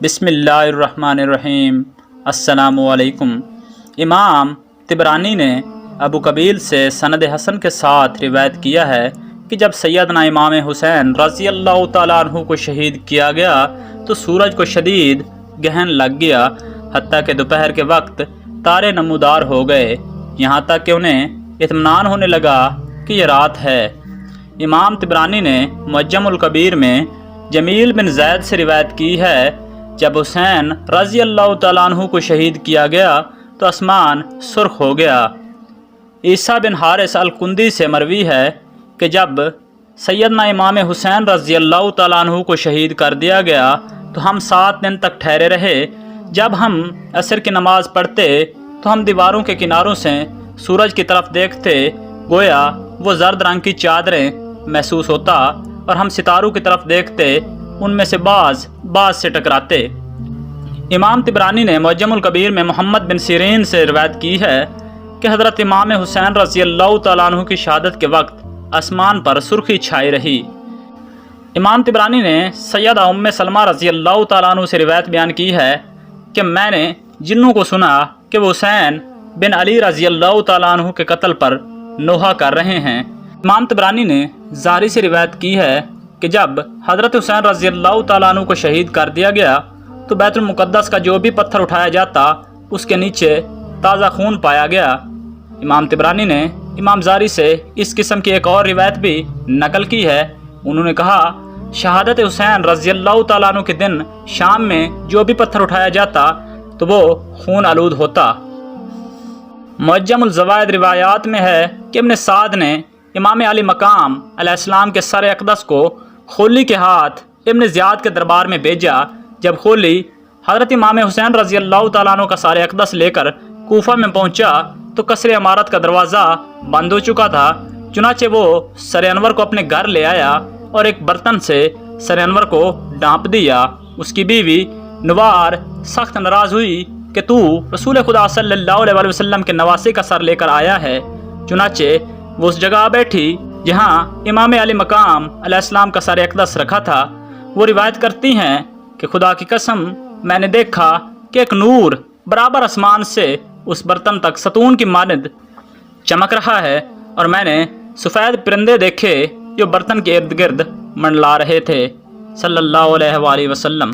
بسم اللہ الرحمن الرحیم۔ السلام علیکم۔ امام طبرانی نے ابو قبیل سے سند حسن کے ساتھ روایت کیا ہے کہ جب سیدنا امام حسین رضی اللہ تعالیٰ عنہ کو شہید کیا گیا تو سورج کو شدید گہن لگ گیا، حتیٰ کہ دوپہر کے وقت تارے نمودار ہو گئے، یہاں تک کہ انہیں اطمینان ہونے لگا کہ یہ رات ہے۔ امام طبرانی نے معجم الکبیر میں جمیل بن زید سے روایت کی ہے، جب حسین رضی اللہ تعالیٰ عنہ کو شہید کیا گیا تو آسمان سرخ ہو گیا۔ عیسیٰ بن حارث الکندی سے مروی ہے کہ جب سیدنا امام حسین رضی اللہ تعالیٰ عنہ کو شہید کر دیا گیا تو ہم 7 دن تک ٹھہرے رہے۔ جب ہم عصر کی نماز پڑھتے تو ہم دیواروں کے کناروں سے سورج کی طرف دیکھتے، گویا وہ زرد رنگ کی چادریں محسوس ہوتا، اور ہم ستاروں کی طرف دیکھتے، ان میں سے بعض سے ٹکراتے۔ امام طبرانی نے معجم الکبیر میں محمد بن سیرین سے روایت کی ہے کہ حضرت امام حسین رضی اللہ تعالیٰ عنہ کی شہادت کے وقت آسمان پر سرخی چھائی رہی۔ امام طبرانی نے سیدہ ام سلمہ رضی اللہ تعالیٰ عنہ سے روایت بیان کی ہے کہ میں نے جنوں کو سنا کہ وہ حسین بن علی رضی اللہ تعالیٰ عنہ کے قتل پر نوحہ کر رہے ہیں۔ امام طبرانی نے زہری سے روایت کی ہے کہ جب حضرت حسین رضی اللہ تعالیٰ عنہ کو شہید کر دیا گیا تو بیت المقدس کا جو بھی پتھر اٹھایا جاتا اس کے نیچے تازہ خون پایا گیا۔ امام طبرانی نے امام زہری سے اس قسم کی ایک اور روایت بھی نقل کی ہے۔ انہوں نے کہا، شہادت حسین رضی اللہ تعالیٰ عنہ کے دن شام میں جو بھی پتھر اٹھایا جاتا تو وہ خون آلود ہوتا۔ معجم الزوائد روایات میں ہے کہ ابن سعد نے امام علی مقام علیہ السلام کے سر اقدس کو خولی کے ہاتھ ابن زیاد کے دربار میں بھیجا۔ جب خولی حضرت امام حسین رضی اللہ تعالیٰ عنہ کا سار اقدس لے کر کوفہ میں پہنچا تو قصر عمارت کا دروازہ بند ہو چکا تھا، چنانچہ وہ سر انور کو اپنے گھر لے آیا اور ایک برتن سے سر انور کو ڈانپ دیا۔ اس کی بیوی نوار سخت ناراض ہوئی کہ تو رسول خدا صلی اللہ علیہ وسلم کے نواسے کا سر لے کر آیا ہے، چنانچہ وہ اس جگہ بیٹھی جہاں امام علی مقام علیہ السلام کا سار اقدس رکھا تھا۔ وہ روایت کرتی ہیں کہ خدا کی قسم میں نے دیکھا کہ ایک نور برابر آسمان سے اس برتن تک ستون کی مانند چمک رہا ہے، اور میں نے سفید پرندے دیکھے جو برتن کے ارد گرد منڈلا رہے تھے۔ صلی اللہ علیہ وآلہ وسلم۔